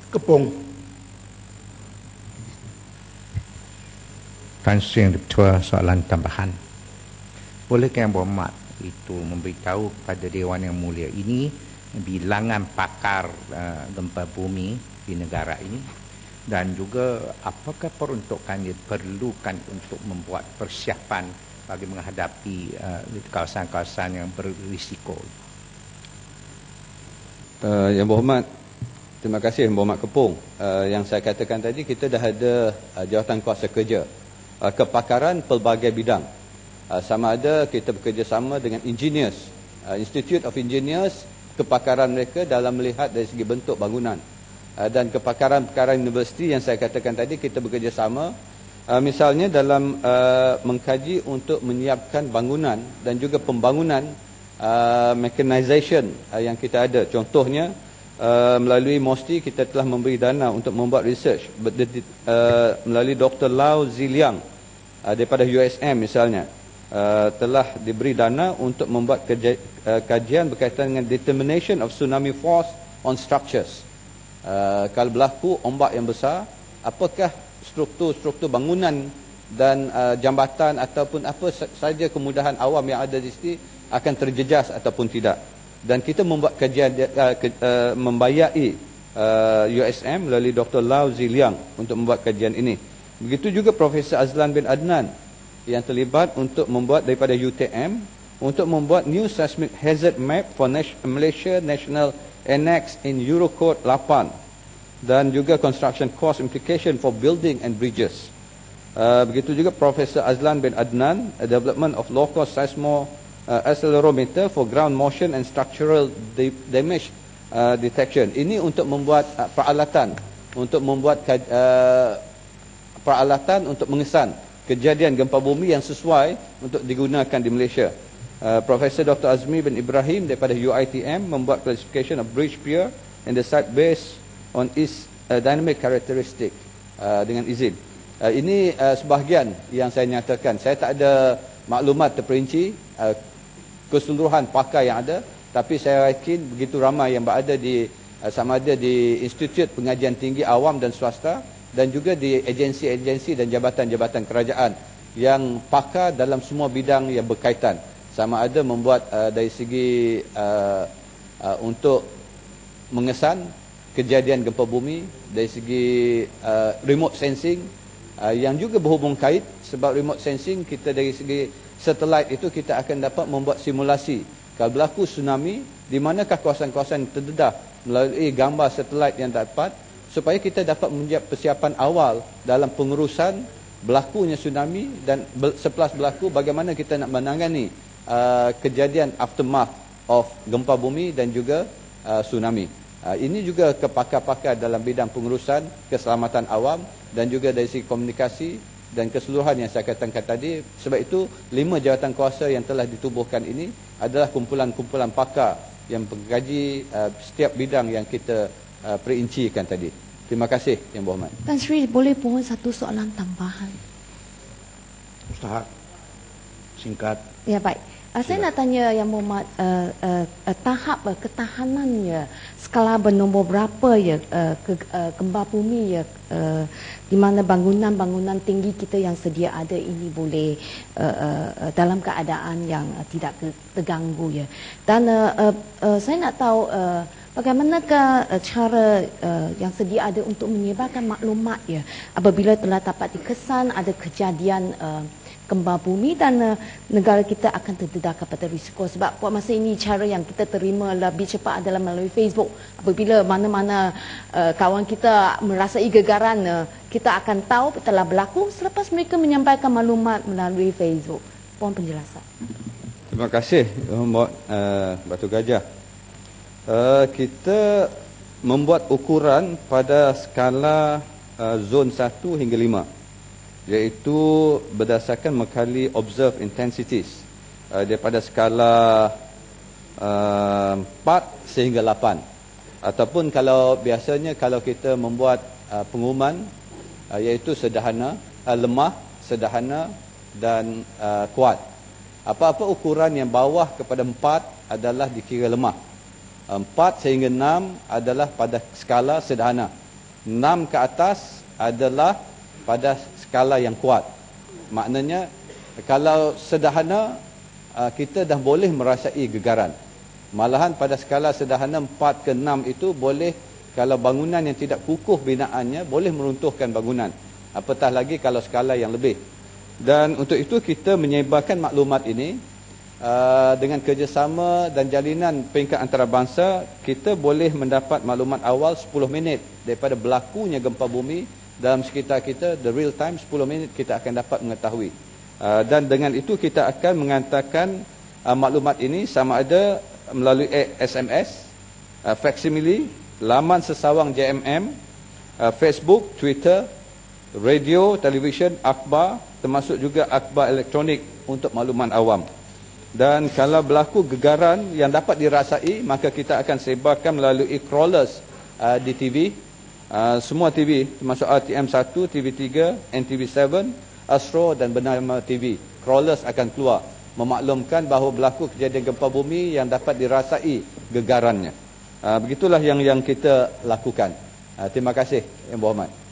Kepung. Tan Sri Yang Ketua, soalan tambahan. Bolehkah Yang Berhormat itu memberitahu kepada Dewan Yang Mulia ini bilangan pakar gempa bumi di negara ini, dan juga apakah peruntukan yang diperlukan untuk membuat persiapan bagi menghadapi kawasan-kawasan yang berisiko? Yang Berhormat, terima kasih Yang Berhormat Kepung. Yang saya katakan tadi, kita dah ada jawatan kuasa kerja kepakaran pelbagai bidang. Sama ada kita bekerjasama dengan engineers, Institute of Engineers, kepakaran mereka dalam melihat dari segi bentuk bangunan, dan kepakaran-kepakaran universiti yang saya katakan tadi, kita bekerjasama misalnya dalam mengkaji untuk menyiapkan bangunan dan juga pembangunan mechanization yang kita ada. Contohnya melalui MOSTI kita telah memberi dana untuk membuat research melalui Dr. Lau Ziliang daripada USM misalnya, telah diberi dana untuk membuat kajian berkaitan dengan determination of tsunami force on structures. Kalau berlaku ombak yang besar, apakah struktur-struktur bangunan dan jambatan ataupun apa saja kemudahan awam yang ada di sini akan terjejas ataupun tidak. Dan kita membuat kajian, membayai USM melalui Dr. Lau Ziliang untuk membuat kajian ini. Begitu juga Profesor Azlan bin Adnan yang terlibat untuk membuat daripada UTM untuk membuat new seismic hazard map for Malaysia National Annex in Eurocode 8, dan juga construction cost implication for building and bridges. Begitu juga Profesor Azlan bin Adnan, development of low cost seismo accelerometer for ground motion and structural damage detection. Ini untuk membuat peralatan untuk mengesan kejadian gempa bumi yang sesuai untuk digunakan di Malaysia. Profesor Dr. Azmi bin Ibrahim daripada UiTM membuat classification of bridge pier and the site based on its dynamic characteristic dengan izin. Ini sebahagian yang saya nyatakan. Saya tak ada maklumat terperinci keseluruhan pakar yang ada, tapi saya yakin begitu ramai yang berada di sama ada di Institut Pengajian Tinggi Awam dan Swasta, dan juga di agensi-agensi dan jabatan-jabatan kerajaan yang pakar dalam semua bidang yang berkaitan, sama ada membuat dari segi untuk mengesan kejadian gempa bumi, dari segi remote sensing yang juga berhubung kait, sebab remote sensing kita dari segi satelit itu kita akan dapat membuat simulasi kalau berlaku tsunami, di manakah kawasan-kawasan terdedah melalui gambar satelit yang dapat, supaya kita dapat membuat persiapan awal dalam pengurusan berlakunya tsunami, dan selepas berlaku bagaimana kita nak menangani kejadian aftermath of gempa bumi dan juga tsunami. Ini juga kepakar-pakar dalam bidang pengurusan keselamatan awam dan juga dari segi komunikasi dan keseluruhan yang saya katakan tadi. Sebab itu 5 jawatan kuasa yang telah ditubuhkan ini adalah kumpulan-kumpulan pakar yang mengkaji setiap bidang yang kita perincikan tadi. Terima kasih Yang Berhormat. Tan Sri, boleh mohon satu soalan tambahan? Ustaz, singkat. Ya, baik. Saya nak tanya Yang Berhormat, tahap ketahanannya skala bernombor berapa ya gempa bumi ya, di mana bangunan-bangunan tinggi kita yang sedia ada ini boleh dalam keadaan yang tidak terganggu ya. Dan saya nak tahu bagaimanakah cara yang sedia ada untuk menyebarkan maklumat ya apabila telah dapat dikesan ada kejadian gempa bumi dan negara kita akan terdedah kepada risiko. Sebab buat masa ini cara yang kita terima lebih cepat adalah melalui Facebook. Apabila mana-mana kawan kita merasai gegaran, kita akan tahu telah berlaku selepas mereka menyampaikan maklumat melalui Facebook. Mohon penjelasan. Terima kasih Batu Gajah. Kita membuat ukuran pada skala zon 1 hingga 5, iaitu berdasarkan mengkali observed intensities daripada skala 4 sehingga 8. Ataupun kalau biasanya kalau kita membuat pengumuman iaitu sederhana, lemah, sederhana dan kuat. Apa-apa ukuran yang bawah kepada 4 adalah dikira lemah. 4 sehingga 6 adalah pada skala sederhana. 6 ke atas adalah pada skala yang kuat. Maknanya kalau sederhana kita dah boleh merasai gegaran. Malahan pada skala sederhana 4 ke 6 itu boleh, kalau bangunan yang tidak kukuh binaannya, boleh meruntuhkan bangunan. Apatah lagi kalau skala yang lebih. Dan untuk itu kita menyebarkan maklumat ini dengan kerjasama dan jalinan peringkat antarabangsa. Kita boleh mendapat maklumat awal 10 minit daripada berlakunya gempa bumi dalam sekitar kita, the real time 10 minit kita akan dapat mengetahui. Dan dengan itu kita akan mengantarkan maklumat ini sama ada melalui SMS, faksimili, laman sesawang JMM, Facebook, Twitter, radio, televisyen, akhbar, termasuk juga akhbar elektronik untuk makluman awam. Dan kalau berlaku gegaran yang dapat dirasai, maka kita akan sebarkan melalui crawlers di TV, semua TV termasuk RTM1, TV3, NTV7, Astro dan Bernama TV. Crawlers akan keluar memaklumkan bahawa berlaku kejadian gempa bumi yang dapat dirasai gegarannya. Begitulah yang kita lakukan. Terima kasih Yang Berhormat.